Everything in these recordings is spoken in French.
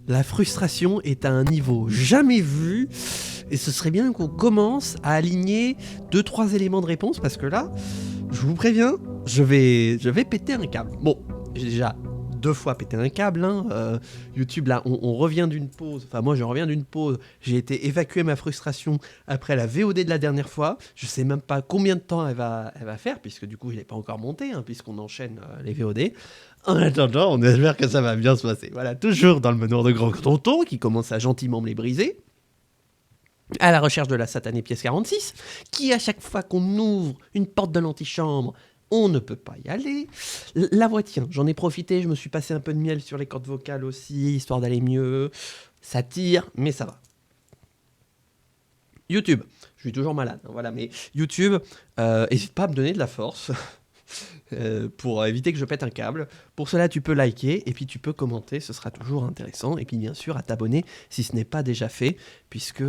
La frustration est à un niveau jamais vu. Et ce serait bien qu'on commence à aligner 2-3 éléments de réponse. Parce que là, je vous préviens, je vais péter un câble. Bon, j'ai déjà 2 fois pété un câble. Hein. YouTube, là, on revient d'une pause. Enfin, moi, je reviens d'une pause. J'ai été évacuer ma frustration après la VOD de la dernière fois. Je sais même pas combien de temps elle va faire, puisque du coup, je l'ai pas encore montée, hein, puisqu'on enchaîne les VOD. En attendant, on espère que ça va bien se passer. Voilà, toujours dans le manoir de Grand Tonton, qui commence à gentiment me les briser. À la recherche de la satanée pièce 46, qui à chaque fois qu'on ouvre une porte de l'antichambre, on ne peut pas y aller. La voix, tiens, j'en ai profité, je me suis passé un peu de miel sur les cordes vocales aussi, histoire d'aller mieux. Ça tire, mais ça va. YouTube, je suis toujours malade, hein, voilà, mais YouTube, n'hésite pas à me donner de la force. Pour éviter que je pète un câble. Pour cela, tu peux liker et puis tu peux commenter, ce sera toujours intéressant. Et puis bien sûr, à t'abonner si ce n'est pas déjà fait, puisque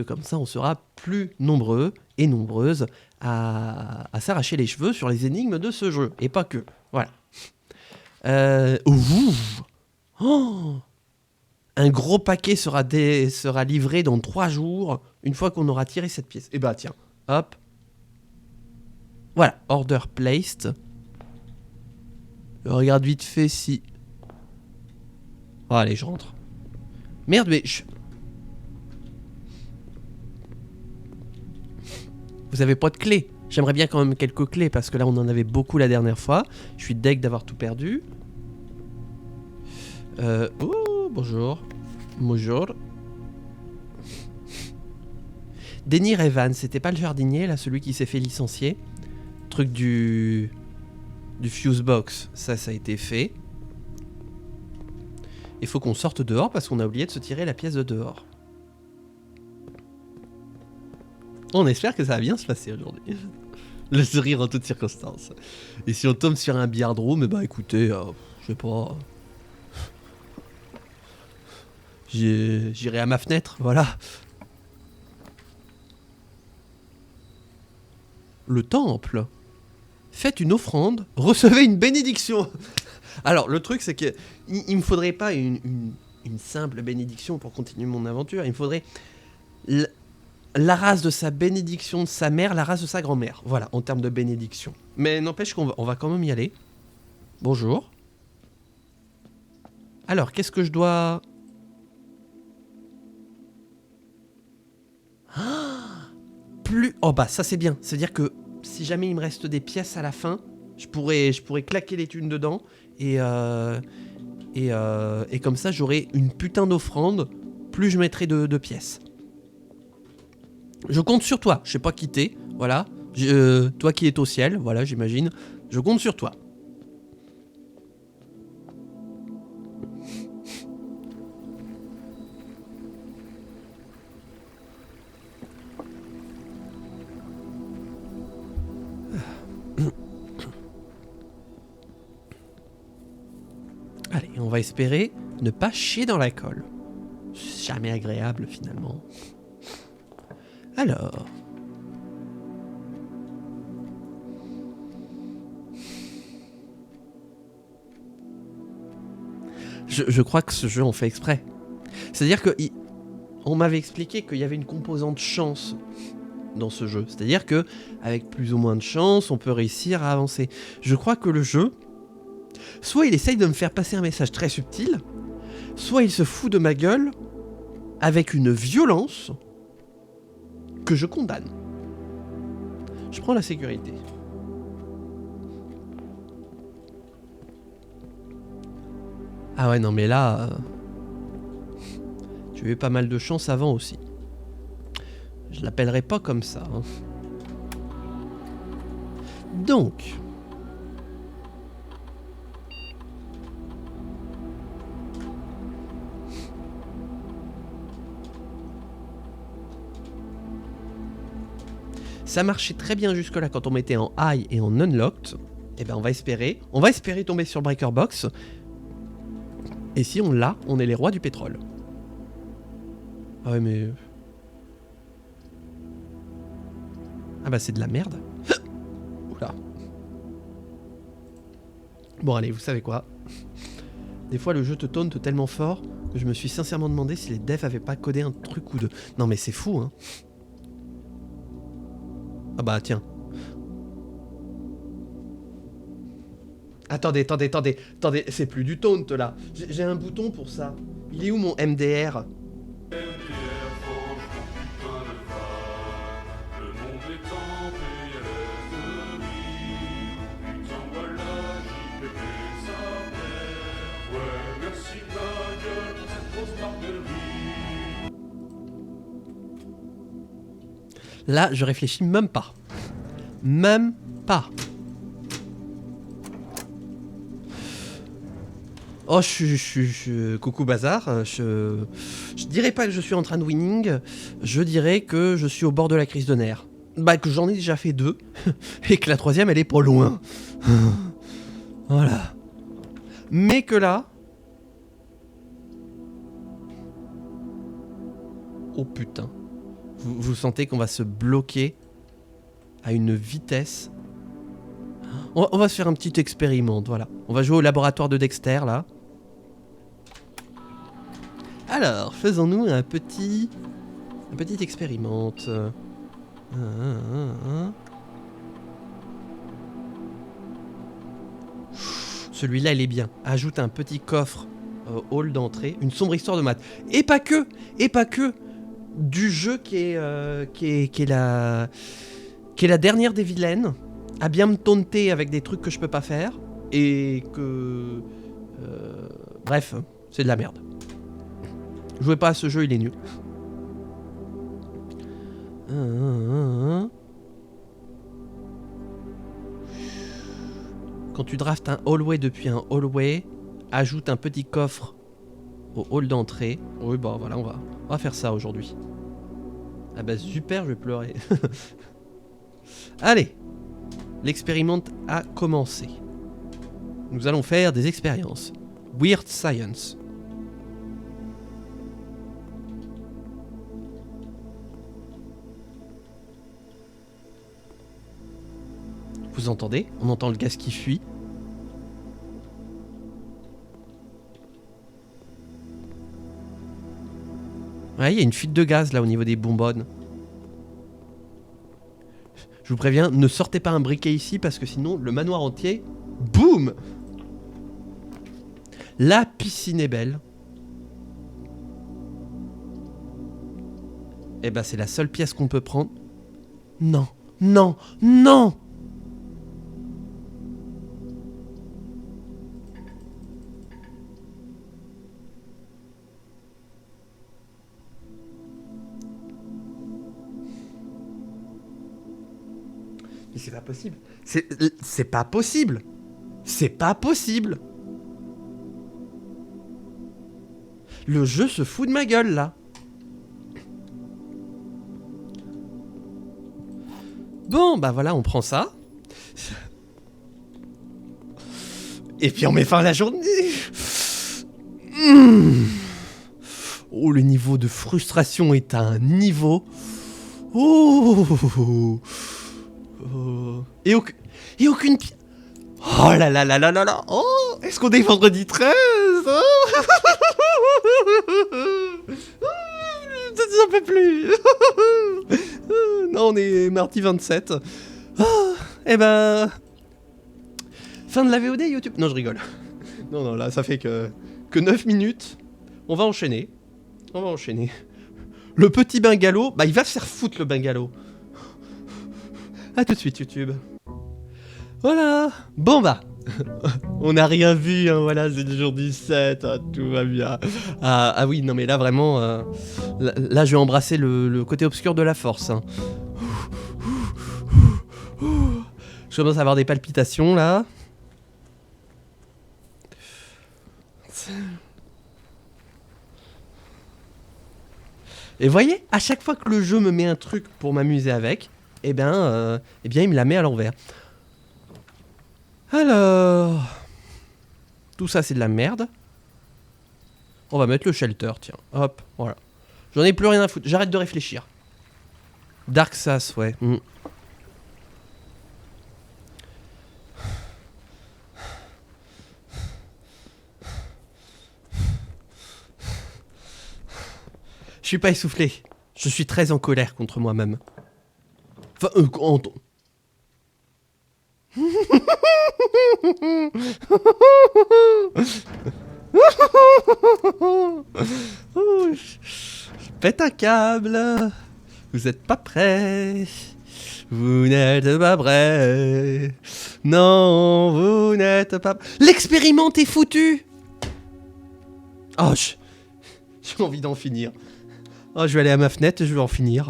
comme ça, on sera plus nombreux et nombreuses à s'arracher les cheveux sur les énigmes de ce jeu. Et pas que. Voilà. Oh, un gros paquet sera livré dans 3 jours, une fois qu'on aura tiré cette pièce. Et bah tiens, hop. Voilà, order placed. Je regarde vite fait si... Oh, allez, je rentre. Merde, mais... Vous avez pas de clé. J'aimerais bien quand même quelques clés, parce que là, on en avait beaucoup la dernière fois. Je suis deg d'avoir tout perdu. Oh, bonjour. Bonjour. Denir Evans, c'était pas le jardinier, là, celui qui s'est fait licencier. Truc du fusebox, ça a été fait. Il faut qu'on sorte dehors parce qu'on a oublié de se tirer la pièce de dehors. On espère que ça va bien se passer aujourd'hui. Le sourire en toutes circonstances. Et si on tombe sur un billard room, eh ben écoutez, je sais pas. J'irai à ma fenêtre, voilà. Le temple. Faites une offrande, recevez une bénédiction. Alors, le truc, c'est que il me faudrait pas une simple bénédiction pour continuer mon aventure. Il me faudrait la race de sa bénédiction de sa mère, la race de sa grand-mère. Voilà, en termes de bénédiction. Mais n'empêche qu'on va quand même y aller. Bonjour. Alors, qu'est-ce que je dois... Plus... Oh bah, ça c'est bien. C'est-à-dire que si jamais il me reste des pièces à la fin, je pourrais claquer les thunes dedans et comme ça j'aurai une putain d'offrande, plus je mettrai de pièces. Je compte sur toi, je sais pas qui t'es, voilà. Toi qui es au ciel, voilà, j'imagine. Je compte sur toi. Allez, on va espérer ne pas chier dans la colle. C'est jamais agréable finalement. Alors... Je crois que ce jeu on fait exprès. C'est-à-dire que on m'avait expliqué qu'il y avait une composante chance dans ce jeu. C'est-à-dire que avec plus ou moins de chance, on peut réussir à avancer. Je crois que le jeu, soit il essaye de me faire passer un message très subtil, soit il se fout de ma gueule avec une violence que je condamne. Je prends la sécurité. Ah ouais, non mais là... tu as eu pas mal de chance avant aussi. Je l'appellerai pas comme ça. Hein. Donc... ça marchait très bien jusque-là quand on mettait en high et en unlocked. Et ben on va espérer tomber sur Breaker Box. Et si on l'a, on est les rois du pétrole. Ah ouais mais... ah bah c'est de la merde. Oula. Bon allez, vous savez quoi. Des fois le jeu te taunte tellement fort Je me suis sincèrement demandé si les devs avaient pas codé un truc ou deux. Non mais c'est fou, hein. Ah bah tiens. Attendez, c'est plus du taunt là. J'ai un bouton pour ça. Il est où mon MDR? Là, je réfléchis même pas. Même pas. Oh, coucou bazar. Je dirais pas que je suis en train de winning. Je dirais que je suis au bord de la crise de nerfs. Bah, que j'en ai déjà fait 2. Et que la 3e, elle est pas loin. Voilà. Mais que là... Oh putain. Vous sentez qu'on va se bloquer à une vitesse. On va se faire un petit expériment, voilà. On va jouer au laboratoire de Dexter, là. Alors, faisons-nous un petit expériment. Celui-là, il est bien. Ajoute un petit coffre au hall d'entrée. Une sombre histoire de maths. Et pas que du jeu qui est la dernière des vilaines, à bien me taunter avec des trucs que je peux pas faire, et que... bref, c'est de la merde. Jouez pas à ce jeu, il est nul. Quand tu draftes un hallway depuis un hallway, ajoute un petit coffre au hall d'entrée. Oui, bah voilà, on va faire ça aujourd'hui. Ah bah super, je vais pleurer. Allez, l'expériment a commencé. Nous allons faire des expériences. Weird Science. Vous entendez? On entend le gaz qui fuit. Ouais, il y a une fuite de gaz là au niveau des bonbonnes. Je vous préviens, ne sortez pas un briquet ici parce que sinon le manoir entier, boum! La piscine est belle. Eh ben c'est la seule pièce qu'on peut prendre. Non, non, non! Mais c'est pas possible. C'est pas possible. C'est pas possible. Le jeu se fout de ma gueule là. Bon, bah voilà, on prend ça. Et puis on met fin à la journée. Oh, le niveau de frustration est à un niveau. Oh. Et aucune... Oh là là là là là là. Oh, est-ce qu'on est vendredi 13 hein? J'en peux plus. Non, on est mardi 27. Oh, eh ben... Fin de la VOD YouTube. Non, je rigole. Non, non, là, ça fait que 9 minutes. On va enchaîner. Le petit bungalow, bah il va se faire foutre le bungalow. A tout de suite YouTube. Voilà. Bon bah. On n'a rien vu, hein, voilà, c'est le jour 17, ah, tout va bien. Ah oui, non mais là vraiment, là je vais embrasser le côté obscur de la force. Hein. Je commence à avoir des palpitations là. Et voyez, à chaque fois que le jeu me met un truc pour m'amuser avec, eh bien il me la met à l'envers. Alors... Tout ça, c'est de la merde. On va mettre le shelter, tiens. Hop, voilà. J'en ai plus rien à foutre. J'arrête de réfléchir. Dark Sass, ouais. Je suis pas essoufflé. Je suis très en colère contre moi-même. Enfin, je pète un câble. Vous êtes pas prêts. Vous n'êtes pas prêts. Non, vous n'êtes pas... L'expérimente est foutu. Oh, j'ai envie d'en finir. Oh, je vais aller à ma fenêtre et je vais en finir.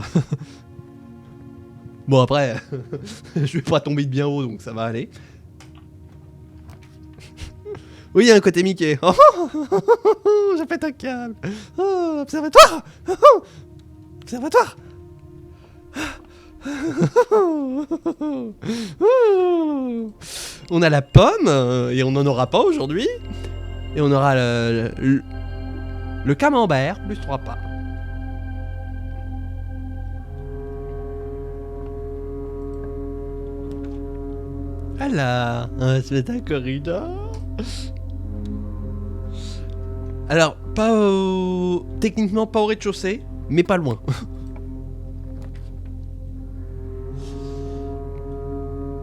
Bon, après, je vais pas tomber de bien haut, donc ça va aller. Oui, il y a un côté Mickey. Oh, je pète un câble. Oh, observatoire. Oh, observatoire. On a la pomme, et on n'en aura pas aujourd'hui. Et on aura le camembert, plus 3 pas. Voilà, on va se mettre un corridor. Alors, pas techniquement pas au rez-de-chaussée, mais pas loin.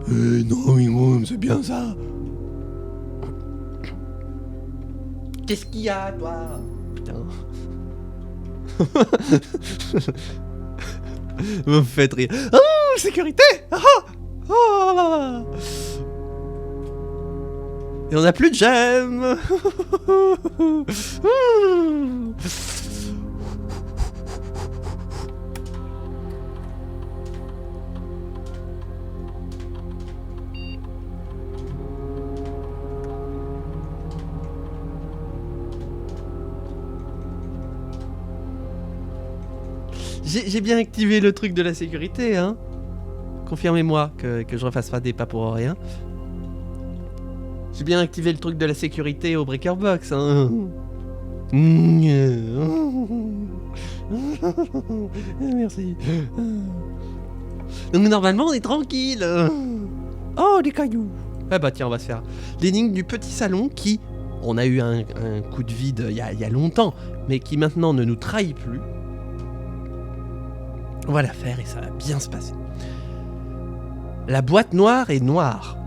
Non, mais c'est bien ça. Qu'est-ce qu'il y a, toi? Putain. Vous me faites rire. Oh, sécurité. Oh. Et on n'a plus de gemmes. J'ai bien activé le truc de la sécurité, hein. Confirmez-moi que je refasse pas des pas pour rien. J'ai bien activé le truc de la sécurité au Breaker Box, hein. Merci. Donc normalement on est tranquille. Oh, des cailloux. Ah bah tiens, on va se faire l'énigme du petit salon qui... On a eu un coup de vide il y a longtemps, mais qui maintenant ne nous trahit plus. On va la faire et ça va bien se passer. La boîte noire est noire.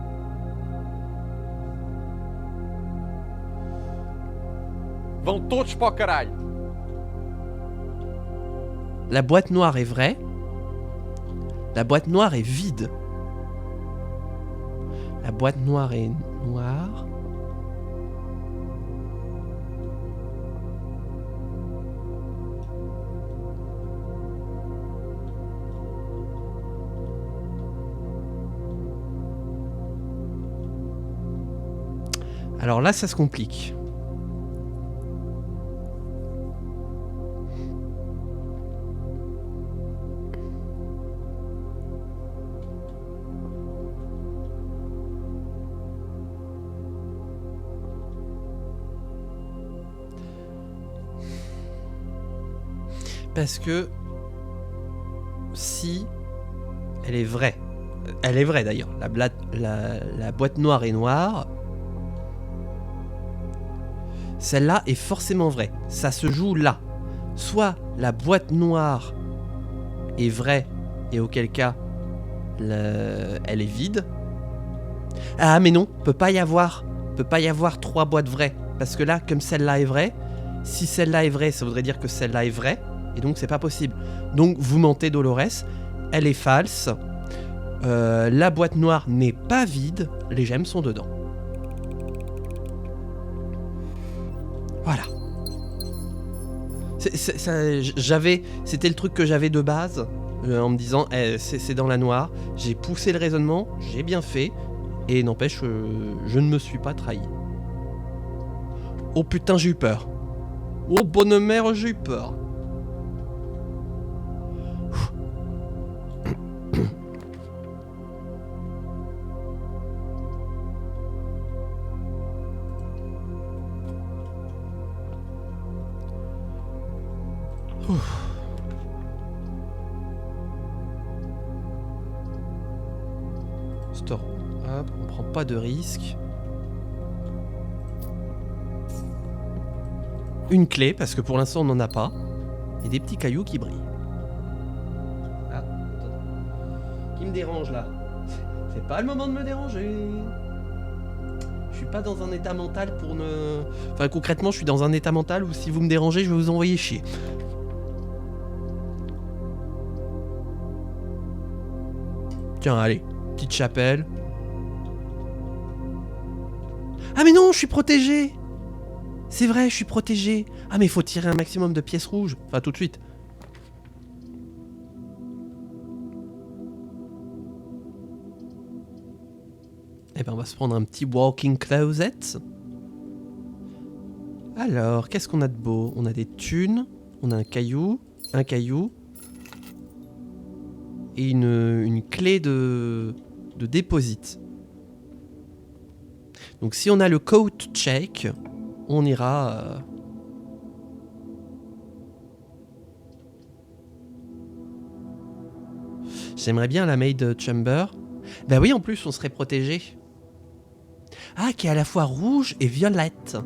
Vão todos para o caralho. La boîte noire est vraie. La boîte noire est vide. La boîte noire est noire. Alors là, ça se complique. Parce que si elle est vraie, elle est vraie d'ailleurs, la boîte noire est noire, celle-là est forcément vraie. Ça se joue là. Soit la boîte noire est vraie et auquel cas elle est vide. Ah mais non, peut pas y avoir 3 boîtes vraies. Parce que là, comme celle-là est vraie, si celle-là est vraie, ça voudrait dire que celle-là est vraie. Et donc c'est pas possible. Donc vous mentez, Dolores. Elle est false. La boîte noire n'est pas vide. Les gemmes sont dedans. Voilà. C'était le truc que j'avais de base. En me disant, c'est dans la noire. J'ai poussé le raisonnement. J'ai bien fait. Et n'empêche, je ne me suis pas trahi. Oh putain, j'ai eu peur. Oh bonne mère, j'ai eu peur. Stop. Hop, on prend pas de risque. Une clé, parce que pour l'instant on n'en a pas. Et des petits cailloux qui brillent. Ah, attends. Qui me dérange là? C'est pas le moment de me déranger. Je suis pas dans un état mental pour ne... Enfin, concrètement, je suis dans un état mental où si vous me dérangez, je vais vous envoyer chier. Tiens, allez. Petite chapelle. Ah mais non, je suis protégé. C'est vrai, je suis protégé. Ah mais il faut tirer un maximum de pièces rouges. Enfin, tout de suite. Eh ben, on va se prendre un petit walking closet. Alors, qu'est-ce qu'on a de beau? On a des thunes, on a un caillou, et une clé de déposit. Donc si on a le coat check, on ira... J'aimerais bien la maid chamber. Ben oui, en plus, on serait protégé. Ah, qui est à la fois rouge et violette.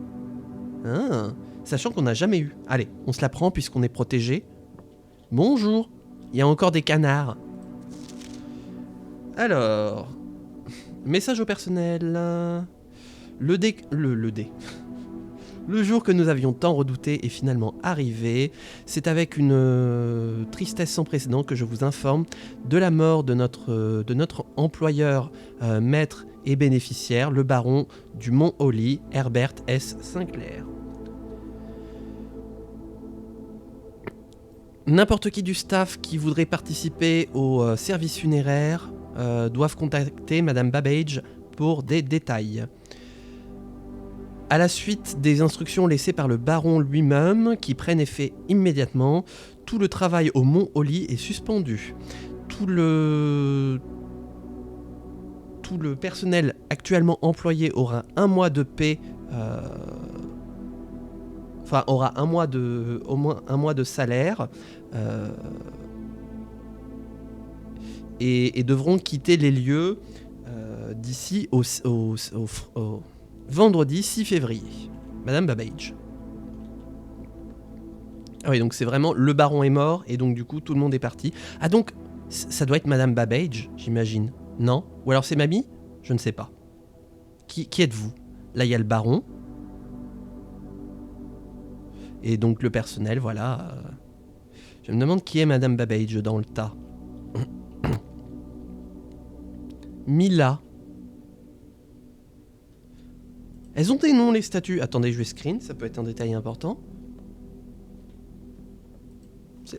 Ah, sachant qu'on n'a jamais eu. Allez, on se la prend puisqu'on est protégé. Bonjour. Il y a encore des canards. Alors... Message au personnel. Le dé... Le jour que nous avions tant redouté est finalement arrivé. C'est avec une tristesse sans précédent que je vous informe de la mort de notre employeur, maître et bénéficiaire, le baron du Mont Holly, Herbert S. Sinclair. N'importe qui du staff qui voudrait participer au service funéraire doivent contacter Madame Babbage pour des détails. À la suite des instructions laissées par le baron lui-même, qui prennent effet immédiatement, tout le travail au Mont Holly est suspendu. Tout le personnel actuellement employé aura un mois de paix, aura au moins un mois de salaire, et devront quitter les lieux d'ici au vendredi 6 février. Madame Babbage. Ah oui, donc c'est vraiment le baron est mort et donc du coup tout le monde est parti. Ah donc ça doit être Madame Babbage, j'imagine. Non? Ou alors c'est mamie? Je ne sais pas. Qui êtes-vous? Là il y a le baron. Et donc le personnel, voilà. Je me demande qui est Madame Babbage dans le tas. Mila. Elles ont des noms, les statues. Attendez, je vais screen, ça peut être un détail important.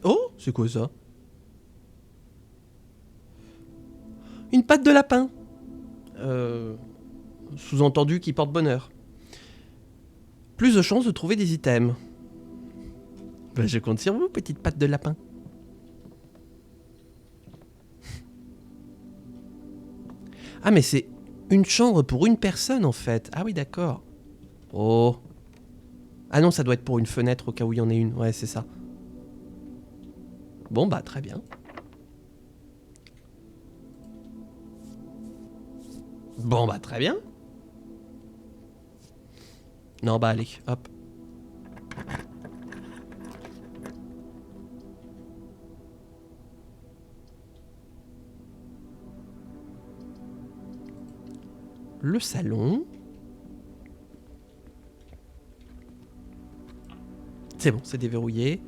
Oh, c'est quoi ça? Une patte de lapin. Sous-entendu qui porte bonheur. Plus de chances de trouver des items. Ben, je compte sur vous, petite patte de lapin. Ah, mais c'est une chambre pour une personne, en fait. Ah oui, d'accord. Oh. Ah non, ça doit être pour une fenêtre au cas où il y en ait une. Ouais, c'est ça. Bon, bah, très bien. Bon, bah, très bien. Non, bah, allez, hop. Le salon. C'est bon, c'est déverrouillé.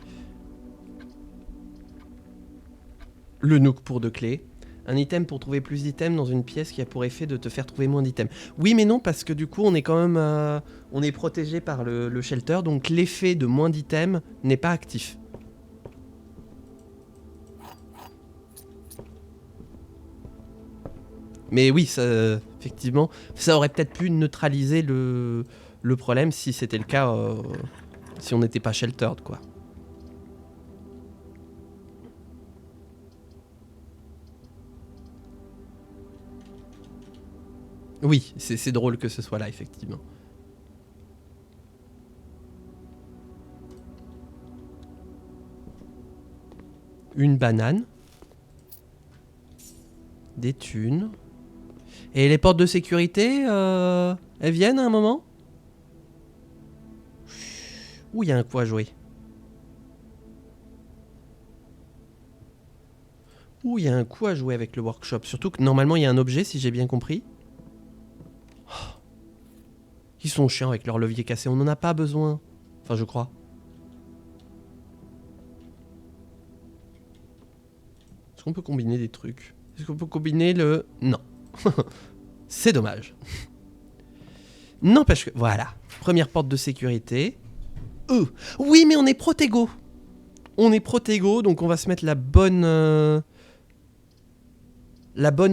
Le nook pour 2 clés. Un item pour trouver plus d'items dans une pièce qui a pour effet de te faire trouver moins d'items. Oui mais non, parce que du coup on est quand même... on est protégé par le shelter, donc l'effet de moins d'items n'est pas actif. Mais oui, ça, effectivement, ça aurait peut-être pu neutraliser le problème si c'était le cas, si on n'était pas sheltered, quoi. Oui, c'est drôle que ce soit là, effectivement. Une banane. Des thunes. Et les portes de sécurité, elles viennent à un moment? Ouh, il y a un coup à jouer. Ouh, il y a un coup à jouer avec le workshop. Surtout que normalement, il y a un objet, si j'ai bien compris. Oh. Ils sont chiants avec leur levier cassé. On n'en a pas besoin. Enfin, je crois. Est-ce qu'on peut combiner des trucs? Est-ce qu'on peut combiner le... Non. C'est dommage. N'empêche que... Voilà. Première porte de sécurité. Oui, mais on est protégo. On est protégo, donc on va se mettre la bonne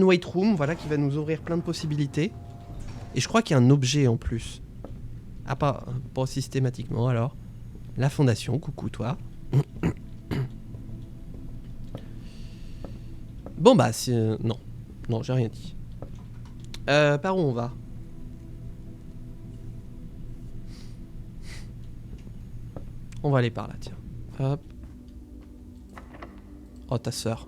wait room, voilà, qui va nous ouvrir plein de possibilités. Et je crois qu'il y a un objet en plus. Ah, pas systématiquement, alors. La fondation, coucou toi. Bon bah, non. Non, j'ai rien dit. Par où on va? On va aller par là, tiens. Hop. Oh, ta sœur.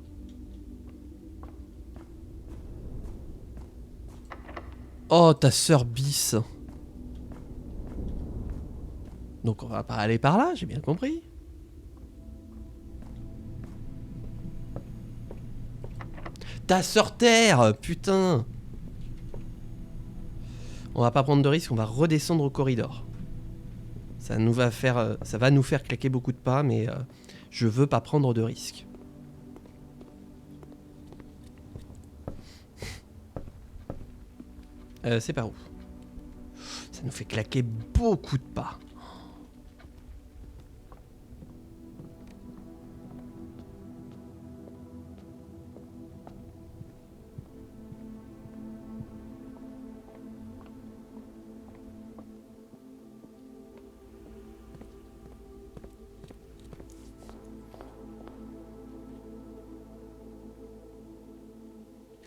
Oh, ta sœur bis. Donc on va pas aller par là, j'ai bien compris. Ta sœur terre, putain. On va pas prendre de risque, on va redescendre au corridor. Ça va nous faire claquer beaucoup de pas, mais je veux pas prendre de risque. C'est par où? Ça nous fait claquer beaucoup de pas.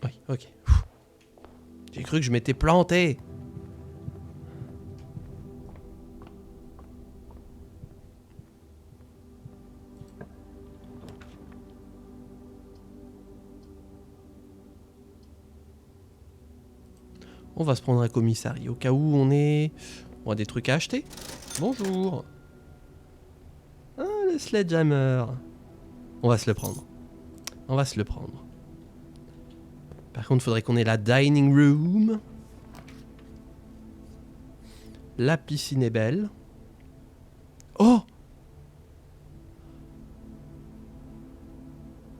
Oui, ok. J'ai cru que je m'étais planté. On va se prendre un commissariat au cas où on a des trucs à acheter. Bonjour. Ah, le sledgehammer. On va se le prendre. On va se le prendre. Par contre, il faudrait qu'on ait la dining room. La piscine est belle. Oh!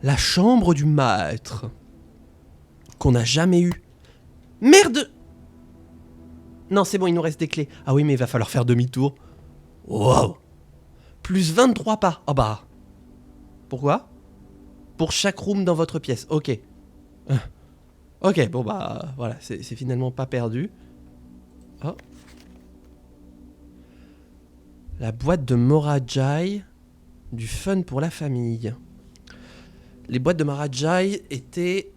La chambre du maître. Qu'on n'a jamais eu. Merde! Non, c'est bon, il nous reste des clés. Ah oui, mais il va falloir faire demi-tour. Wow! Plus 23 pas. Oh bah. Pourquoi? Pour chaque room dans votre pièce. Ok. Ok, bon bah voilà, c'est finalement pas perdu. Oh. La boîte de Morajai, du fun pour la famille. Les boîtes de Morajai étaient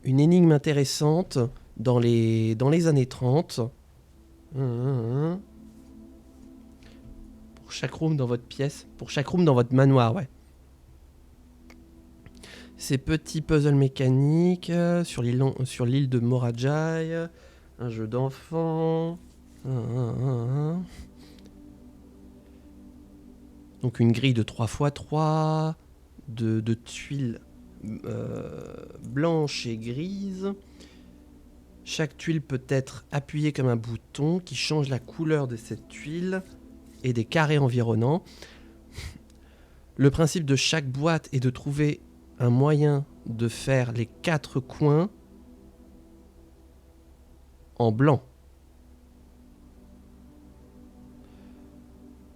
une énigme intéressante dans les années 30. Pour chaque room dans votre pièce, pour chaque room dans votre manoir, ouais. Ces petits puzzles mécaniques sur l'île de Morajai, un jeu d'enfant. Donc une grille de 3x3, de tuiles blanches et grises. Chaque tuile peut être appuyée comme un bouton qui change la couleur de cette tuile et des carrés environnants. Le principe de chaque boîte est de trouver un moyen de faire les 4 coins en blanc.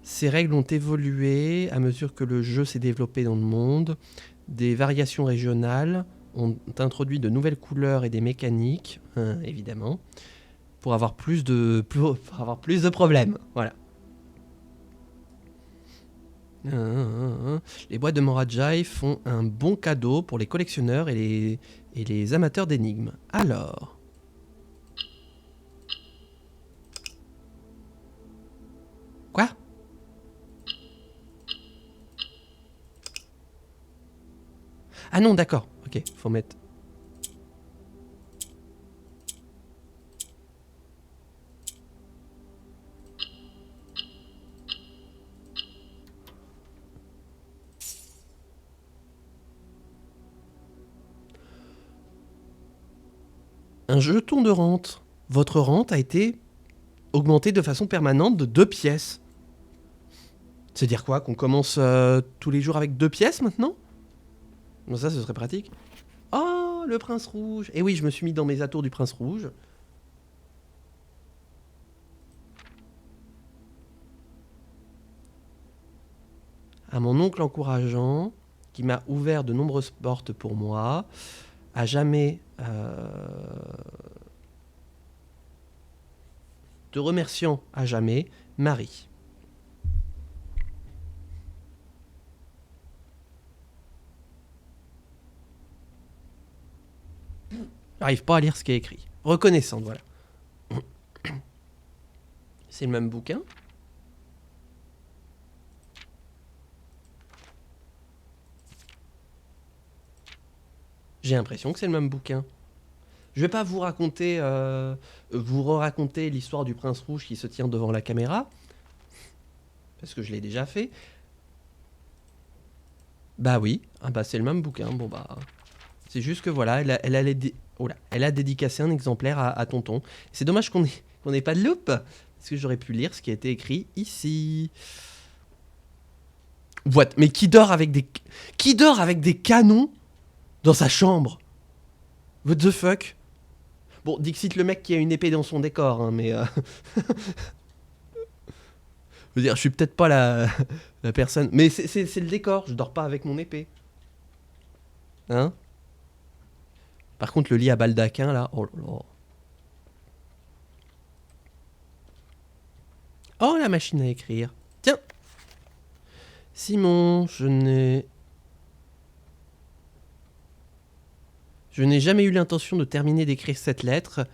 Ces règles ont évolué à mesure que le jeu s'est développé dans le monde. Des variations régionales ont introduit de nouvelles couleurs et des mécaniques, évidemment, pour avoir plus de problèmes. Voilà. Les boîtes de Morajai font un bon cadeau pour les collectionneurs et les amateurs d'énigmes. Alors... Quoi? Ah non, d'accord. Ok, faut mettre... Un jeton de rente. Votre rente a été augmentée de façon permanente de 2 pièces. C'est-à-dire quoi? Qu'on commence tous les jours avec 2 pièces maintenant? Bon, ça, ce serait pratique. Oh, le prince rouge. Et oui, je me suis mis dans mes atours du prince rouge. À mon oncle encourageant, qui m'a ouvert de nombreuses portes pour moi, à jamais te remerciant à jamais, Marie. J'arrive pas à lire ce qui est écrit. Reconnaissante, voilà. C'est le même bouquin. J'ai l'impression que c'est le même bouquin. Je vais pas vous raconter, vous re-raconter l'histoire du prince rouge qui se tient devant la caméra, parce que je l'ai déjà fait. Bah oui, ah bah c'est le même bouquin. Bon bah, c'est juste que voilà, elle a dédicacé un exemplaire à tonton. C'est dommage qu'on ait pas de loupe, parce que j'aurais pu lire ce qui a été écrit ici. What? Mais qui dort avec des canons dans sa chambre? What the fuck? Bon, Dixit le mec qui a une épée dans son décor, hein, mais... je veux dire, je suis peut-être pas la personne... Mais c'est le décor, je dors pas avec mon épée. Hein? Par contre, le lit à baldaquin, là... Oh là là. Oh, la machine à écrire. Tiens! Simon, je n'ai jamais eu l'intention de terminer d'écrire cette lettre,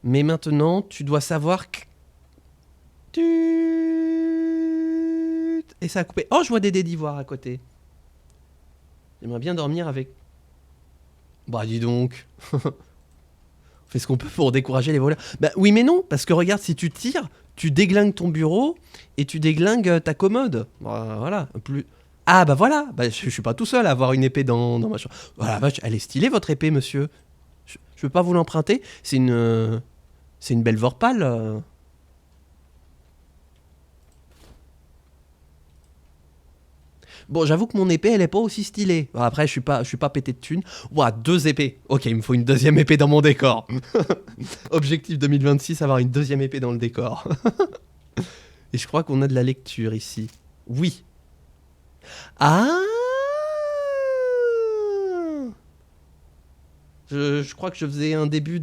mais maintenant, tu dois savoir que... Et ça a coupé. Oh, je vois des dés d'ivoire à côté. J'aimerais bien dormir avec... Bah, dis donc. On fait ce qu'on peut pour décourager les voleurs. Bah oui, mais non, parce que regarde, si tu tires, tu déglingues ton bureau et tu déglingues ta commode. Bah, voilà, plus... Ah bah voilà, bah, je suis pas tout seul à avoir une épée dans ma chambre. Voilà, vache, elle est stylée votre épée, monsieur. Je peux pas vous l'emprunter? C'est une belle Vorpal. Bon, j'avoue que mon épée, elle est pas aussi stylée. Bon, après, je suis pas pété de thunes. Ouah, 2 épées. Ok, il me faut une deuxième épée dans mon décor. Objectif 2026, avoir une deuxième épée dans le décor. Et je crois qu'on a de la lecture ici. Oui. Ah! Je crois que je faisais un début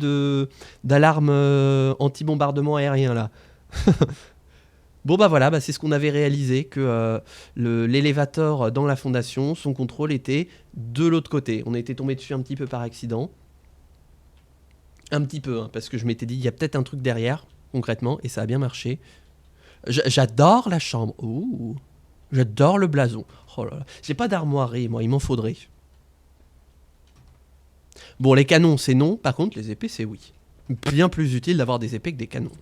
d'alarme anti-bombardement aérien là. Bon bah voilà, bah c'est ce qu'on avait réalisé, que l'élévateur dans la fondation, son contrôle était de l'autre côté. On a été tombé dessus un petit peu par accident. Un petit peu, hein, parce que je m'étais dit, il y a peut-être un truc derrière, concrètement, et ça a bien marché. J'adore la chambre. Ouh. J'adore le blason. Oh là là. J'ai pas d'armoirie, moi, il m'en faudrait. Bon, les canons, c'est non. Par contre, les épées, c'est oui. Bien plus utile d'avoir des épées que des canons.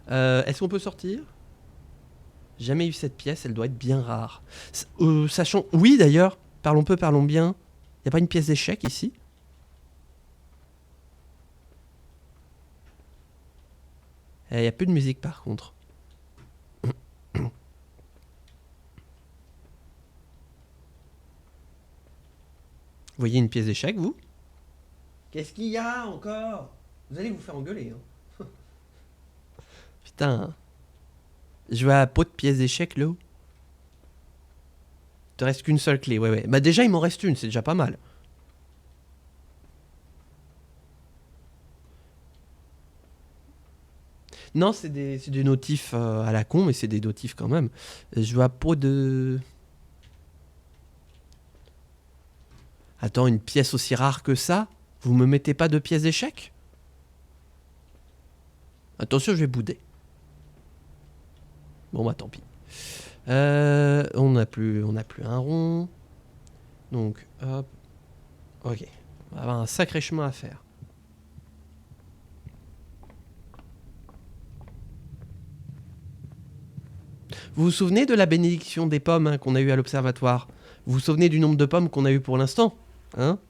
Est-ce qu'on peut sortir? Jamais eu cette pièce, elle doit être bien rare. Sachant... Oui, d'ailleurs, parlons peu, parlons bien. Y a pas une pièce d'échec ici? Y a plus de musique, par contre. Vous voyez une pièce d'échec, vous? Qu'est-ce qu'il y a encore? Vous allez vous faire engueuler, hein. Putain. Je vais à la peau de pièces d'échec, là. Il te reste qu'une seule clé, ouais. Bah déjà, il m'en reste une, c'est déjà pas mal. Non, c'est des notifs à la con, mais c'est des notifs quand même. Je vais à peau de... Attends, une pièce aussi rare que ça? Vous me mettez pas de pièces d'échec? Attention, je vais bouder. Bon bah tant pis. On n'a plus un rond. Donc, hop. Ok. On va avoir un sacré chemin à faire. Vous vous souvenez de la bénédiction des pommes, hein, qu'on a eue à l'observatoire? Vous vous souvenez du nombre de pommes qu'on a eu pour l'instant, hein?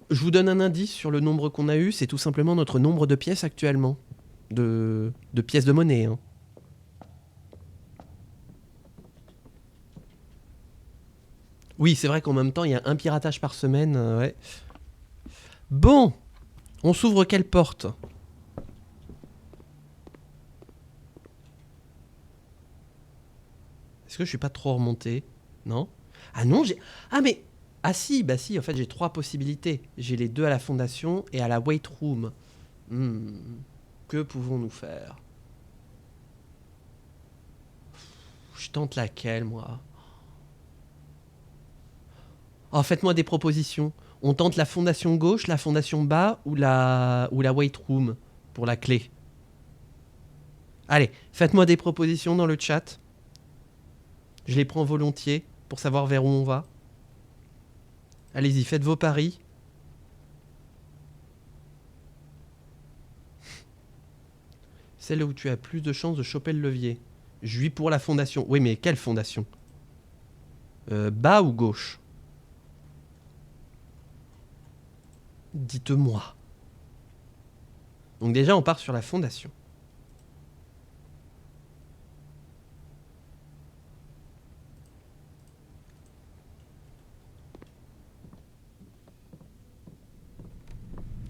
Je vous donne un indice sur le nombre qu'on a eu, c'est tout simplement notre nombre de pièces actuellement. De pièces de monnaie. Hein. Oui, c'est vrai qu'en même temps, il y a un piratage par semaine. Ouais. Bon, on s'ouvre quelle porte? Est-ce que je suis pas trop remonté? Non? Ah non, j'ai... Ah mais... Ah si, bah si, en fait j'ai 3 possibilités. J'ai les 2 à la fondation et à la wait room. Que pouvons-nous faire? Je tente laquelle, moi? Oh, faites-moi des propositions. On tente la fondation gauche, la fondation bas ou la wait room pour la clé. Allez, faites-moi des propositions dans le chat. Je les prends volontiers pour savoir vers où on va. Allez-y, faites vos paris. Celle où tu as plus de chances de choper le levier. Je suis pour la fondation. Oui, mais quelle fondation? Bas ou gauche? Dites-moi. Donc déjà, on part sur la fondation.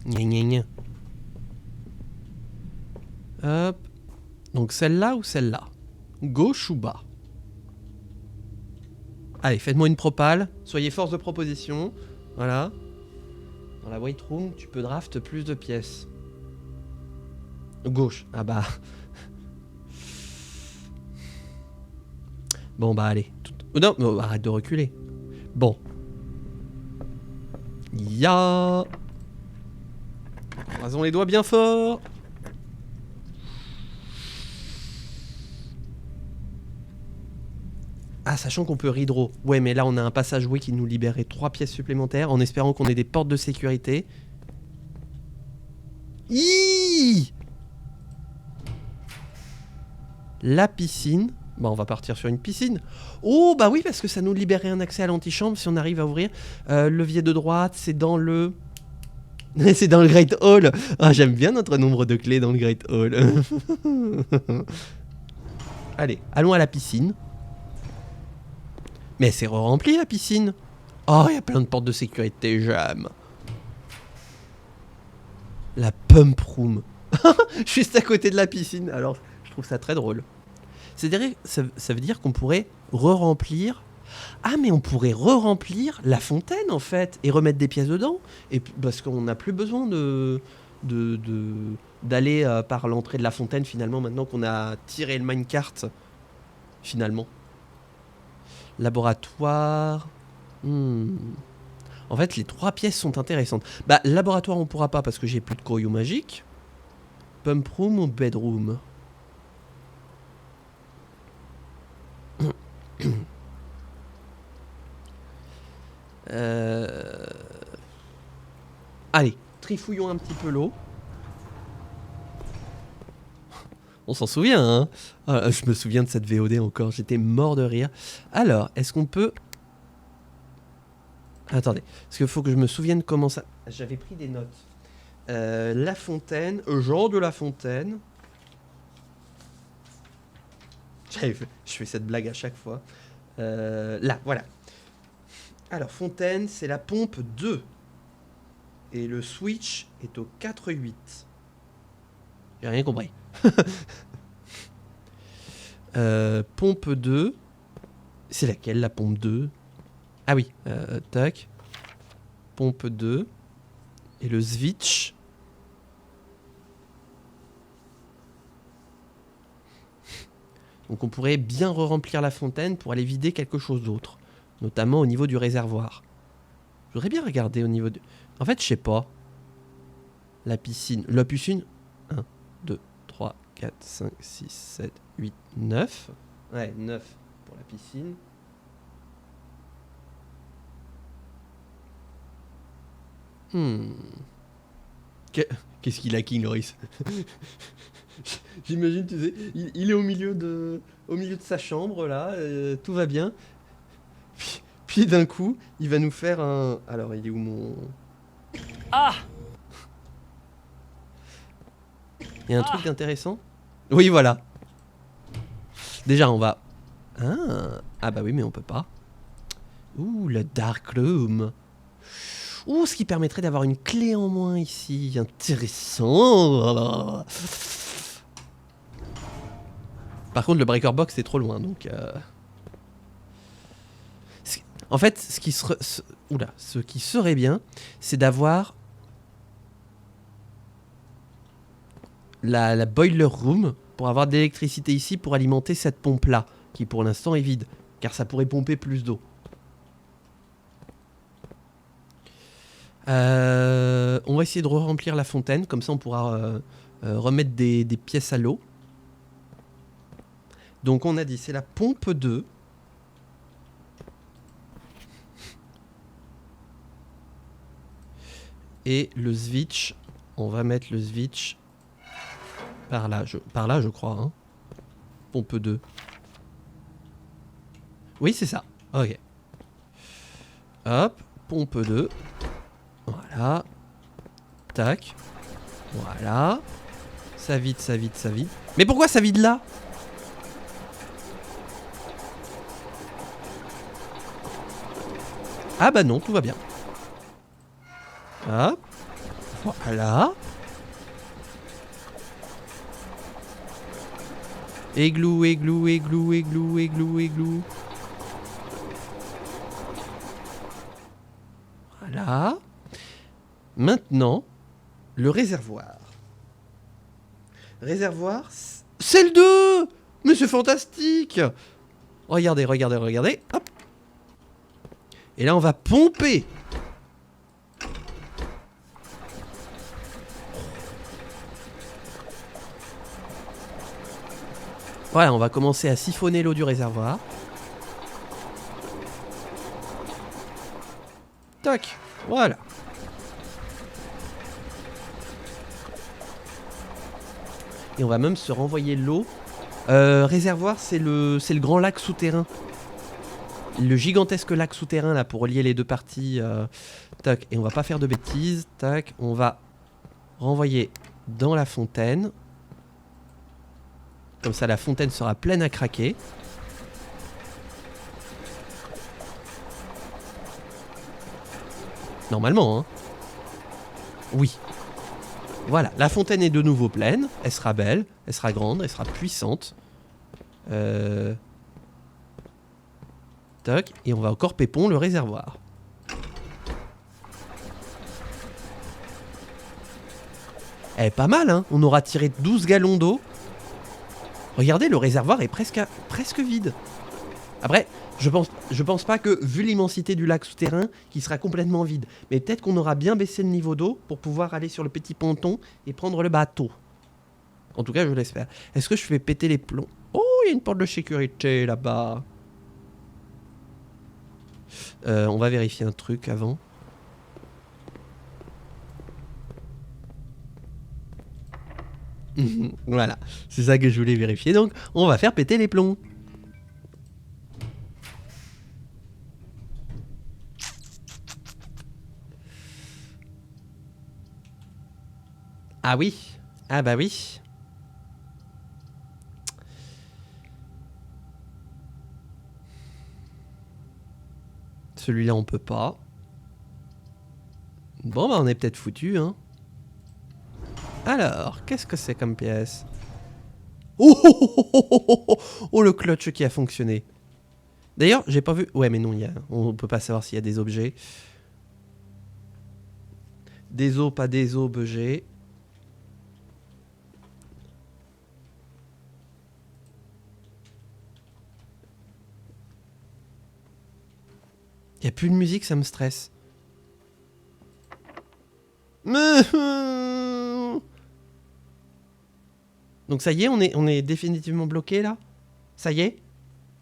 Gna gna gna. Hop. Donc celle-là ou celle-là? Gauche ou bas? Allez, faites-moi une propale. Soyez force de proposition. Voilà. Dans la wait room, tu peux draft plus de pièces. Gauche. Ah bah. Bon bah allez. Non, non, arrête de reculer. Bon. Ya. Croisons les doigts bien fort. Ah, sachant qu'on peut redraw. Ouais, mais là, on a un passage oui qui nous libérait 3 pièces supplémentaires en espérant qu'on ait des portes de sécurité. Hiiii. La piscine. Bah, on va partir sur une piscine. Oh, bah oui, parce que ça nous libérait un accès à l'antichambre si on arrive à ouvrir. Levier de droite, c'est dans le... c'est dans le Great Hall. Ah, j'aime bien notre nombre de clés dans le Great Hall. Allez, allons à la piscine. Mais c'est rempli la piscine. Oh, il y a plein de portes de sécurité, j'aime. La pump room. Juste à côté de la piscine. Alors, je trouve ça très drôle. C'est-à-dire, ça veut dire qu'on pourrait re-remplir... Ah, mais on pourrait re-remplir la fontaine, en fait, et remettre des pièces dedans. Et parce qu'on n'a plus besoin d'aller par l'entrée de la fontaine, finalement, maintenant qu'on a tiré le minecart, finalement. Laboratoire... En fait, les 3 pièces sont intéressantes. Bah, laboratoire, on pourra pas parce que j'ai plus de coyaux magiques. Pump room ou bedroom? Allez, trifouillons un petit peu l'eau. On s'en souvient, hein? Ah, je me souviens de cette VOD encore, j'étais mort de rire. Alors, est-ce qu'on peut... Attendez, parce qu'il faut que je me souvienne comment ça... J'avais pris des notes. La fontaine, Jean de la Fontaine. Je fais cette blague à chaque fois. Là, voilà. Alors, fontaine, c'est la pompe 2. Et le switch est au 4-8. J'ai rien compris. Pompe 2. C'est laquelle la pompe 2? Ah oui, tac. Pompe 2. Et le switch. Donc on pourrait bien re-remplir la fontaine pour aller vider quelque chose d'autre. Notamment au niveau du réservoir. Je voudrais bien regarder au niveau du... En fait, je sais pas. La piscine. La piscine. 1, 2, 3, 4, 5, 6, 7, 8, 9. Ouais, 9 pour la piscine. Qu'est-ce qu'il a, King Loris? J'imagine, tu sais, il est au milieu de sa chambre, là, tout va bien. Puis d'un coup, il va nous faire un... Alors, il est où mon... Ah! Il y a un truc d'intéressant? Oui, voilà. Déjà, on va... Ah bah oui, mais on peut pas. Ouh, le Dark Room. Ouh, ce qui permettrait d'avoir une clé en moins ici. Intéressant. Par contre, le Breaker Box est trop loin, donc... En fait, ce qui serait bien, c'est d'avoir la Boiler Room pour avoir de l'électricité ici pour alimenter cette pompe-là, qui pour l'instant est vide, car ça pourrait pomper plus d'eau. On va essayer de remplir la fontaine, comme ça on pourra remettre des pièces à l'eau. Donc on a dit, c'est la pompe 2. Et le switch, on va mettre le switch par là, je crois. Hein. Pompe 2. Oui, c'est ça. Ok. Hop, pompe 2. Voilà. Tac. Voilà. Ça vide, ça vide, ça vide. Mais pourquoi ça vide là? Ah bah non, tout va bien. Hop. Voilà. Églou, églou, églou, églou, églou, églou. Voilà. Maintenant, le réservoir. Réservoir, c'est le 2. Mais c'est fantastique. Regardez, regardez, regardez. Hop. Et là, on va pomper. Voilà, on va commencer à siphonner l'eau du réservoir. Tac, voilà. Et on va même se renvoyer l'eau. Réservoir, c'est le grand lac souterrain. Le gigantesque lac souterrain là pour relier les deux parties. Tac, et on va pas faire de bêtises. Tac, on va renvoyer dans la fontaine. Comme ça, la fontaine sera pleine à craquer. Normalement, hein. Oui. Voilà, la fontaine est de nouveau pleine. Elle sera belle, elle sera grande, elle sera puissante. Toc, et on va encore pépon le réservoir. Eh, pas mal, hein. On aura tiré 12 gallons d'eau. Regardez, le réservoir est presque vide. Après, je pense pas que, vu l'immensité du lac souterrain, qu'il sera complètement vide. Mais peut-être qu'on aura bien baissé le niveau d'eau pour pouvoir aller sur le petit ponton et prendre le bateau. En tout cas, je l'espère. Est-ce que je fais péter les plombs? Oh, il y a une porte de sécurité là-bas. On va vérifier un truc avant. Voilà, c'est ça que je voulais vérifier. Donc, on va faire péter les plombs. Ah oui. Ah bah oui. Celui-là, on peut pas. Bon, bah on est peut-être foutu, hein. Alors, qu'est-ce que c'est comme pièce? Oh, oh, oh, oh, oh, oh, oh, oh, le clutch qui a fonctionné. D'ailleurs, j'ai pas vu... Ouais, mais non, on peut pas savoir s'il y a des objets. Des os, pas des objets. Il n'y a plus de musique, ça me stresse. Donc ça y est, on est définitivement bloqué là? Ça y est?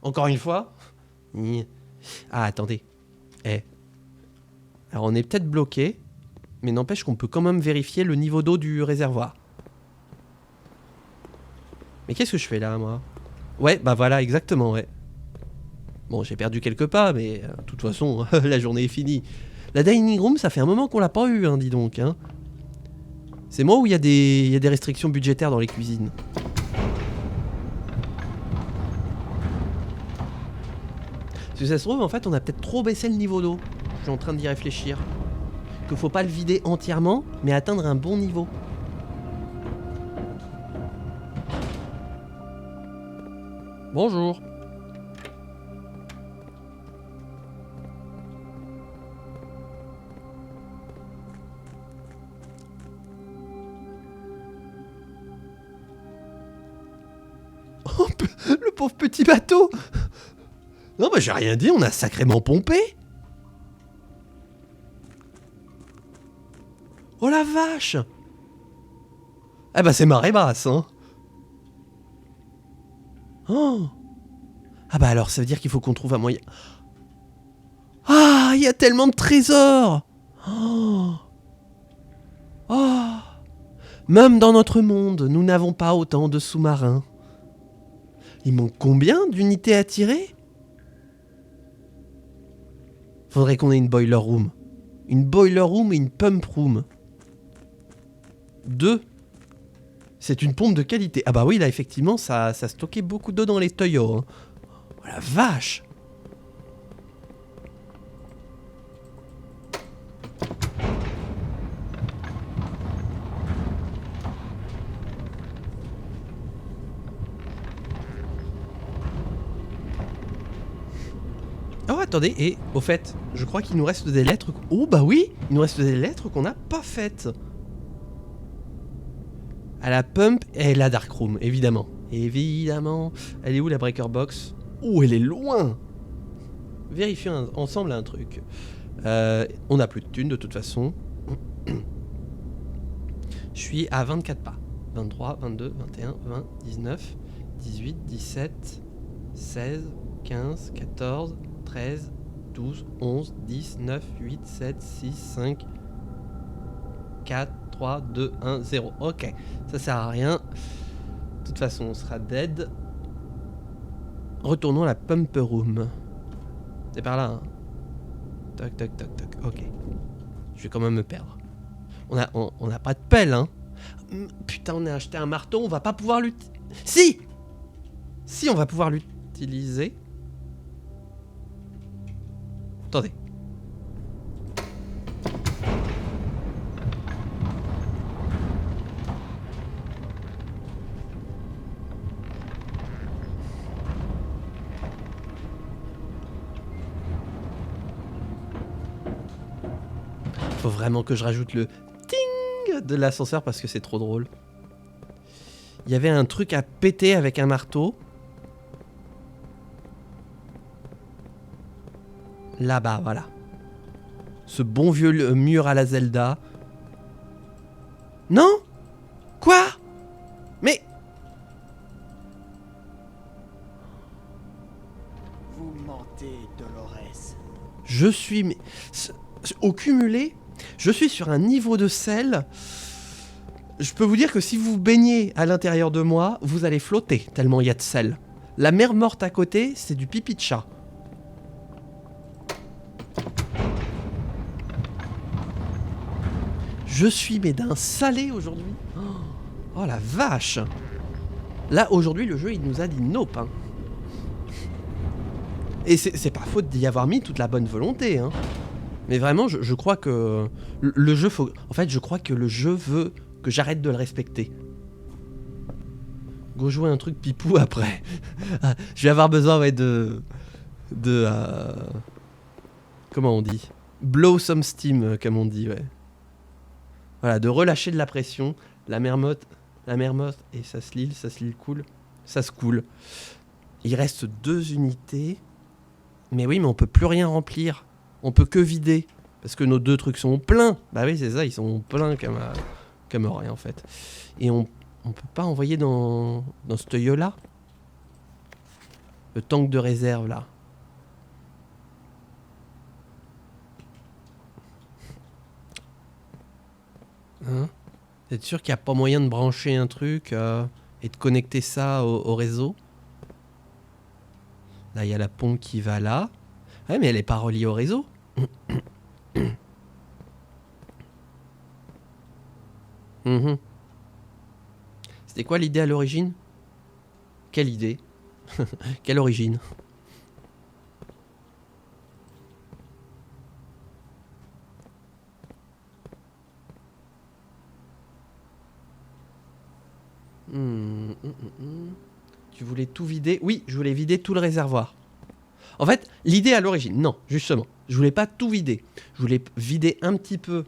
Encore une fois? Ah, attendez. Alors on est peut-être bloqué, mais n'empêche qu'on peut quand même vérifier le niveau d'eau du réservoir. Mais qu'est-ce que je fais là, moi? Ouais, bah voilà, exactement, ouais. Bon, j'ai perdu quelques pas, mais de toute façon, la journée est finie. La dining room, ça fait un moment qu'on l'a pas eu, hein, dis donc. Hein. C'est moi où il y a des restrictions budgétaires dans les cuisines. Si ça se trouve, en fait, on a peut-être trop baissé le niveau d'eau. Je suis en train d'y réfléchir. Que faut pas le vider entièrement, mais atteindre un bon niveau. Bonjour. Oh, le pauvre petit bateau. Non, bah j'ai rien dit, on a sacrément pompé. Oh la vache. Ah bah c'est marée basse, hein. Oh. Ah bah alors ça veut dire qu'il faut qu'on trouve un moyen... Ah, il y a tellement de trésors. Oh. Oh. Même dans notre monde, nous n'avons pas autant de sous-marins. Il manque combien d'unités à tirer? Faudrait qu'on ait une boiler room. Une boiler room et une pump room. 2. C'est une pompe de qualité. Ah bah oui, là effectivement, ça stockait beaucoup d'eau dans les tuyaux. Hein. Oh la vache. Oh attendez, et au fait, je crois qu'il nous reste des lettres... Oh bah oui, il nous reste des lettres qu'on n'a pas faites. À la pump et la dark room, évidemment. Évidemment. Elle est où la breaker box? Oh, elle est loin. Vérifions ensemble un truc. On n'a plus de thunes de toute façon. Je suis à 24 pas. 23, 22, 21, 20, 19, 18, 17, 16, 15, 14, 13, 12, 11, 10, 9, 8, 7, 6, 5, 4, 3, 2, 1, 0. Ok, ça sert à rien. De toute façon, on sera dead. Retournons à la pump room. C'est par là, hein. Toc, toc, toc, toc. Ok. Je vais quand même me perdre. On a pas de pelle, hein. Putain, on a acheté un marteau, on va pas pouvoir l'utiliser. Si! Si, on va pouvoir l'utiliser. Attendez. Faut vraiment que je rajoute le ting de l'ascenseur parce que c'est trop drôle. Il y avait un truc à péter avec un marteau. Là-bas, voilà. Ce bon vieux mur à la Zelda. Non? Quoi? Mais... Vous mentez, Dolores. Je suis... Mais... Au cumulé, je suis sur un niveau de sel... Je peux vous dire que si vous baignez à l'intérieur de moi, vous allez flotter, tellement il y a de sel. La mer morte à côté, c'est du pipi de chat. Je suis mais d'un salé aujourd'hui. Oh la vache. Là, aujourd'hui, le jeu, il nous a dit nope. Hein. Et c'est pas faute d'y avoir mis toute la bonne volonté. Hein. Mais vraiment, je crois que le jeu... En fait, je crois que le jeu veut... que j'arrête de le respecter. Go jouer un truc pipou après. Je vais avoir besoin ouais, de comment on dit? Blow some steam, comme on dit, ouais. Voilà, de relâcher de la pression. La mer morte, et ça se coule. Ça se coule. Il reste 2 unités. Mais oui, mais on peut plus rien remplir. On peut que vider. Parce que nos 2 trucs sont pleins. Bah oui, c'est ça, ils sont pleins comme rien en fait. Et on peut pas envoyer dans ce œil là le tank de réserve là. Hein? Vous êtes sûr qu'il n'y a pas moyen de brancher un truc et de connecter ça au réseau? Là il y a la pompe qui va là. Ouais mais elle est pas reliée au réseau. Mhm. C'était quoi l'idée à l'origine? Quelle idée? Quelle origine? Tu voulais tout vider? Oui, je voulais vider tout le réservoir. En fait, l'idée à l'origine, non, justement, je voulais pas tout vider. Je voulais vider un petit peu.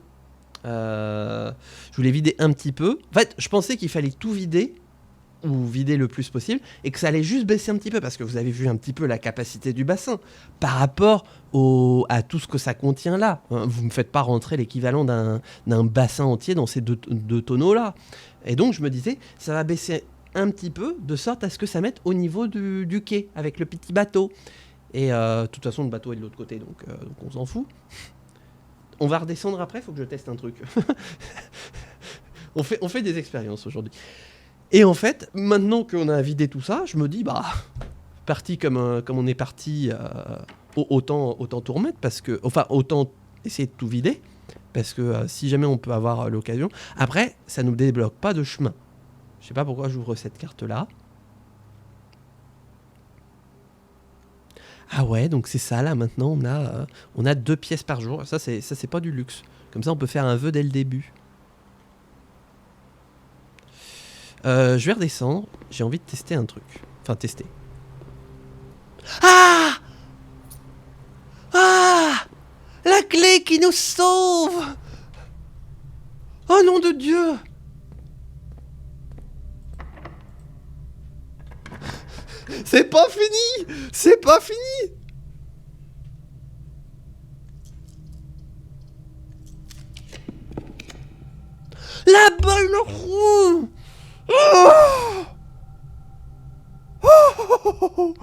Je voulais vider un petit peu. En fait, je pensais qu'il fallait tout vider, ou vider le plus possible, et que ça allait juste baisser un petit peu, parce que vous avez vu un petit peu la capacité du bassin, par rapport à tout ce que ça contient là. Vous ne me faites pas rentrer l'équivalent d'un bassin entier dans ces deux tonneaux-là. Et donc, je me disais, ça va baisser un petit peu, de sorte à ce que ça mette au niveau du quai, avec le petit bateau. Et de toute façon, le bateau est de l'autre côté, donc on s'en fout. On va redescendre après, il faut que je teste un truc. on fait des expériences aujourd'hui. Et en fait, maintenant qu'on a vidé tout ça, je me dis, bah, parti comme on est parti, autant tout remettre, parce que, enfin, autant essayer de tout vider, parce que si jamais on peut avoir l'occasion. Après, ça nous débloque pas de chemin. Je sais pas pourquoi j'ouvre cette carte-là. Ah ouais, donc c'est ça, là, maintenant, on a 2 pièces par jour. Ça, c'est pas du luxe. Comme ça, on peut faire un vœu dès le début. Je vais redescendre. J'ai envie de tester un truc. Enfin, tester. Ah! Ah! La clé qui nous sauve! Oh nom de Dieu! C'est pas fini! C'est pas fini! La balle ronde! Oh! Oh!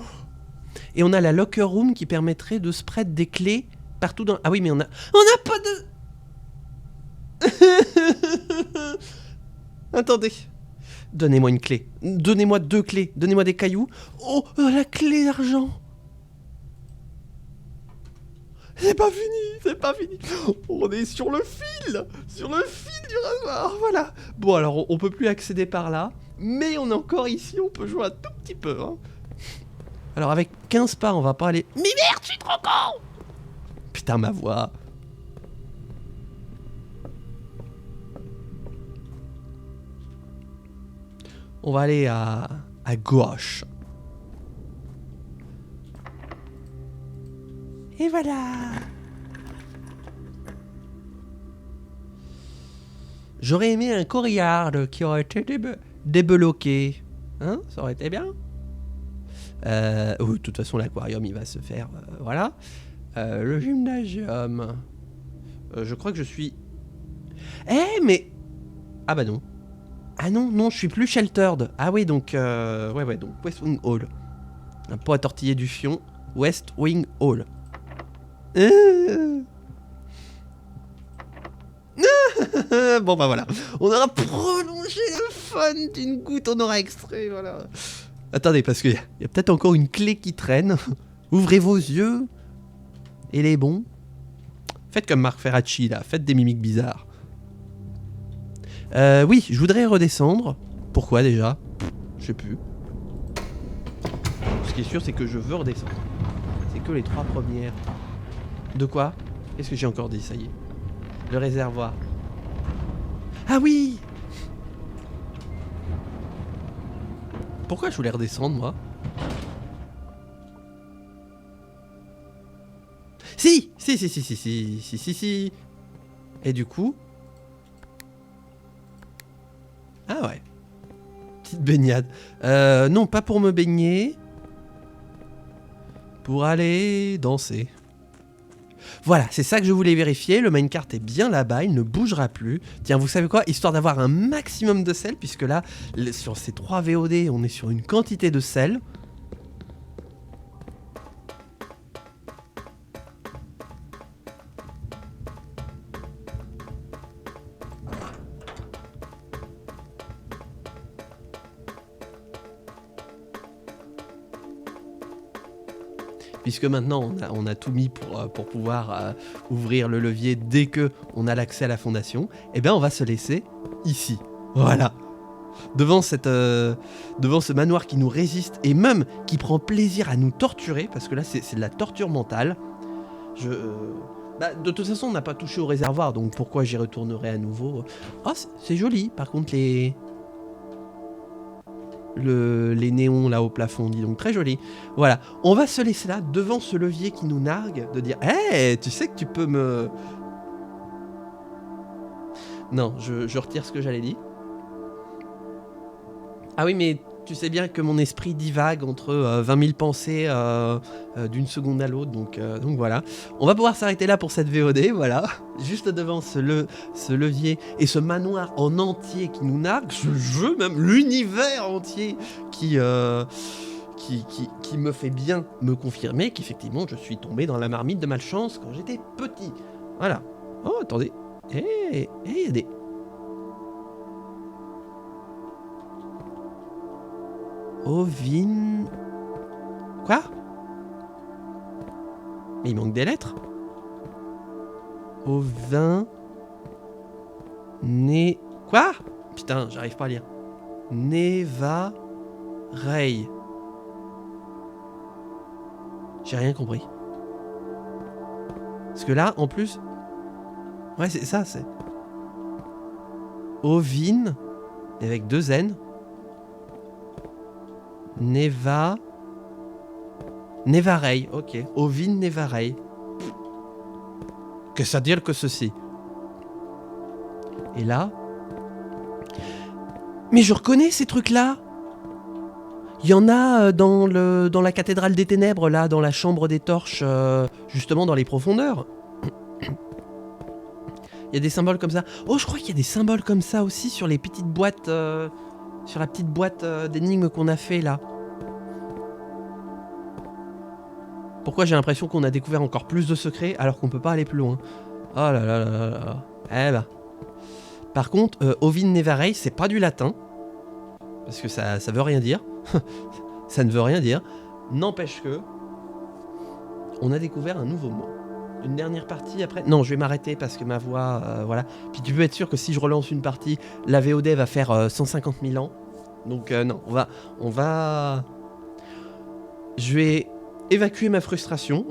Et on a la locker room qui permettrait de spread des clés partout dans... Ah oui, mais on a pas de... Attendez. Donnez-moi une clé. Donnez-moi 2 clés. Donnez-moi des cailloux. Oh, la clé d'argent. C'est pas fini, c'est pas fini. On est sur le fil du rasoir, voilà. Bon, alors on peut plus accéder par là, mais on est encore ici, on peut jouer un tout petit peu. Hein. Alors avec 15 pas, on va pas aller... Mais merde, je suis trop con. Putain, ma voix. On va aller à gauche. Et voilà. J'aurais aimé un courriard qui aurait été débloqué. Hein, ça aurait été bien. De toute façon, l'aquarium, il va se faire. Voilà. Le gymnasium. Je crois que je suis... mais... Ah bah non. Ah non, je suis plus sheltered. Ah oui, donc... Ouais, donc West Wing Hall. Un pot à tortiller du fion. West Wing Hall. Bon bah voilà. On aura prolongé le fun d'une goutte, on aura extrait, voilà. Attendez, parce qu'il y a peut-être encore une clé qui traîne. Ouvrez vos yeux. Et les bons. Faites comme Marc Ferracci là, faites des mimiques bizarres. Oui, je voudrais redescendre. Pourquoi déjà? Je sais plus. Ce qui est sûr, c'est que je veux redescendre. C'est que les 3 premières. De quoi? Qu'est-ce que j'ai encore dit? Ça y est. Le réservoir. Ah oui! Pourquoi je voulais redescendre, moi? Si! Si. Et du coup... Ah ouais. Petite baignade. Non, pas pour me baigner. Pour aller danser. Voilà, c'est ça que je voulais vérifier. Le minecart est bien là-bas, il ne bougera plus. Tiens, vous savez quoi? Histoire d'avoir un maximum de sel, puisque là, sur ces 3 VOD, on est sur une quantité de sel. Puisque maintenant on a tout mis pour pouvoir ouvrir le levier dès que on a l'accès à la fondation, eh bien on va se laisser ici. Voilà. Devant ce manoir qui nous résiste et même qui prend plaisir à nous torturer, parce que là c'est de la torture mentale. De toute façon on n'a pas touché au réservoir, donc pourquoi j'y retournerai à nouveau? Oh, c'est joli, par contre les néons là au plafond, dis donc, très joli. Voilà, on va se laisser là, devant ce levier qui nous nargue, de dire « Hey, tu sais que tu peux me... » Non, je retire ce que j'allais dire. Ah oui, mais tu sais bien que mon esprit divague entre 20 000 pensées d'une seconde à l'autre, donc voilà. On va pouvoir s'arrêter là pour cette VOD, voilà. Juste devant ce levier et ce manoir en entier qui nous nargue, ce jeu même, l'univers entier qui me fait bien me confirmer qu'effectivement je suis tombé dans la marmite de malchance quand j'étais petit. Voilà. Oh, attendez. Il y a des... Ovine... Quoi? Mais il manque des lettres. Ovin... Né... Quoi? Putain, j'arrive pas à lire. Neva... Rey. J'ai rien compris. Parce que là, en plus... Ouais, c'est ça, c'est... Ovine... Avec 2 N... Nevarey, ok. Ovine Nevarey. Que ça dire que ceci. Et là... Mais je reconnais ces trucs-là. Il y en a dans la cathédrale des ténèbres, là, dans la chambre des torches, justement dans les profondeurs. Il y a des symboles comme ça. Oh, je crois qu'il y a des symboles comme ça aussi sur les petites boîtes... sur la petite boîte d'énigmes qu'on a fait là. Pourquoi j'ai l'impression qu'on a découvert encore plus de secrets alors qu'on peut pas aller plus loin? Oh là là là là là. Eh ben. Par contre, Ovine Nevarey, c'est pas du latin. Parce que ça veut rien dire. Ça ne veut rien dire. N'empêche que... On a découvert un nouveau mot. Une dernière partie après... Non, je vais m'arrêter parce que ma voix... voilà. Puis tu peux être sûr que si je relance une partie, la VOD va faire 150 000 ans. Donc non, on va... Je vais évacuer ma frustration,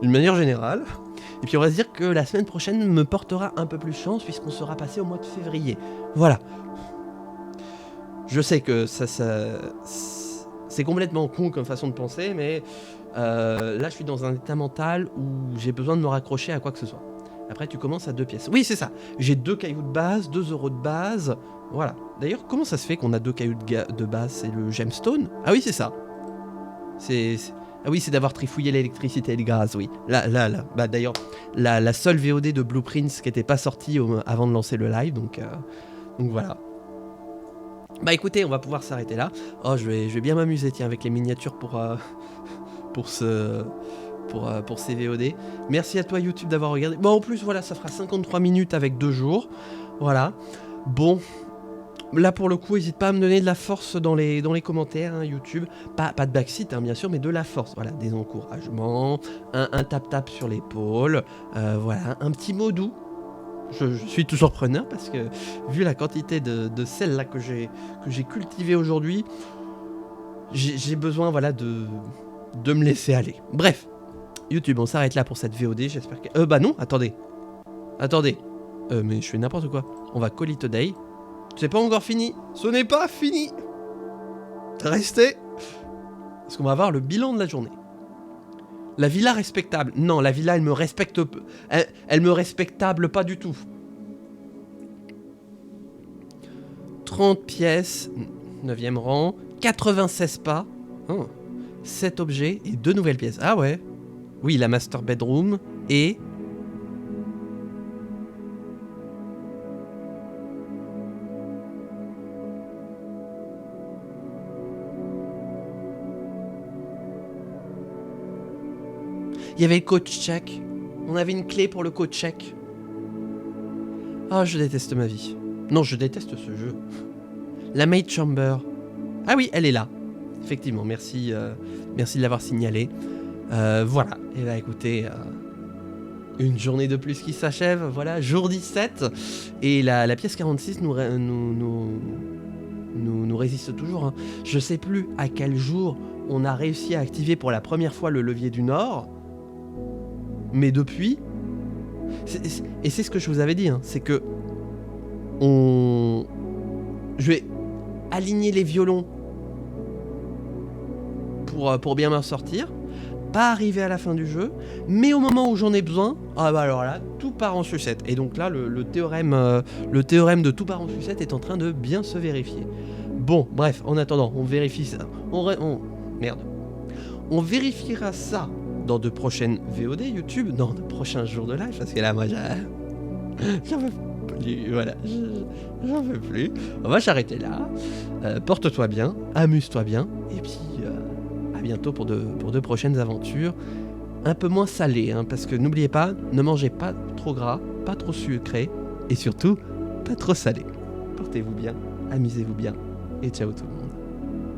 d'une manière générale. Et puis on va se dire que la semaine prochaine me portera un peu plus chance puisqu'on sera passé au mois de février. Voilà. Je sais que ça c'est complètement con comme façon de penser, mais là je suis dans un état mental où j'ai besoin de me raccrocher à quoi que ce soit. Après tu commences à 2 pièces. Oui, c'est ça. J'ai 2 cailloux de base, 2 € de base. Voilà. D'ailleurs, comment ça se fait qu'on a 2 cailloux de base? C'est le gemstone? Ah oui, c'est ça. Ah oui, c'est d'avoir trifouillé l'électricité et le gaz, oui. Là. Bah d'ailleurs, la seule VOD de Blueprints qui n'était pas sortie avant de lancer le live, donc voilà. Bah écoutez, on va pouvoir s'arrêter là. Oh, je vais bien m'amuser, tiens, avec les miniatures pour ces VOD. Merci à toi YouTube d'avoir regardé. Bon, en plus, voilà, ça fera 53 minutes avec 2 jours. Voilà. Bon, là pour le coup, n'hésite pas à me donner de la force dans les commentaires, hein, YouTube. Pas de backseat, hein, bien sûr, mais de la force. Voilà, des encouragements, un tap-tap sur l'épaule. Voilà, un petit mot doux. Je suis toujours preneur parce que vu la quantité de celles-là que j'ai cultivées aujourd'hui, j'ai besoin, voilà, de me laisser aller. Bref, YouTube, on s'arrête là pour cette VOD. J'espère que... bah non, attendez. Mais je fais n'importe quoi. On va call it today. C'est pas encore fini. Ce n'est pas fini. Restez. Parce qu'on va avoir le bilan de la journée. La villa respectable. Non, la villa, elle me respecte peu. Elle me respectable pas du tout. 30 pièces, 9e rang, 96 pas, 7 objets et 2 nouvelles pièces. Ah ouais. Oui, la master bedroom et... Il y avait le code check. On avait une clé pour le code check. Ah, je déteste ma vie. Non, je déteste ce jeu. La maid chamber. Ah oui, elle est là. Effectivement, merci de l'avoir signalé. Voilà. Et là, écoutez, Une journée de plus qui s'achève, voilà, jour 17. Et la pièce 46 nous résiste toujours. Hein. Je sais plus à quel jour on a réussi à activer pour la première fois le levier du Nord. Mais depuis... Et c'est ce que je vous avais dit, hein, c'est que... Je vais aligner les violons pour bien m'en sortir. Pas arriver à la fin du jeu, mais au moment où j'en ai besoin, ah bah alors là, tout part en sucette. Et donc là, le théorème de tout part en sucette est en train de bien se vérifier. Bon, bref, en attendant, on vérifie ça. On vérifiera ça dans de prochaines VOD YouTube, dans de prochains jours de live, parce que là, moi, j'en veux plus, voilà, j'en veux plus. On va s'arrêter là. Porte-toi bien, amuse-toi bien, et puis... à bientôt pour de prochaines aventures un peu moins salées, hein, parce que n'oubliez pas, ne mangez pas trop gras, pas trop sucré et surtout pas trop salé. Portez-vous bien, amusez-vous bien et ciao tout le monde.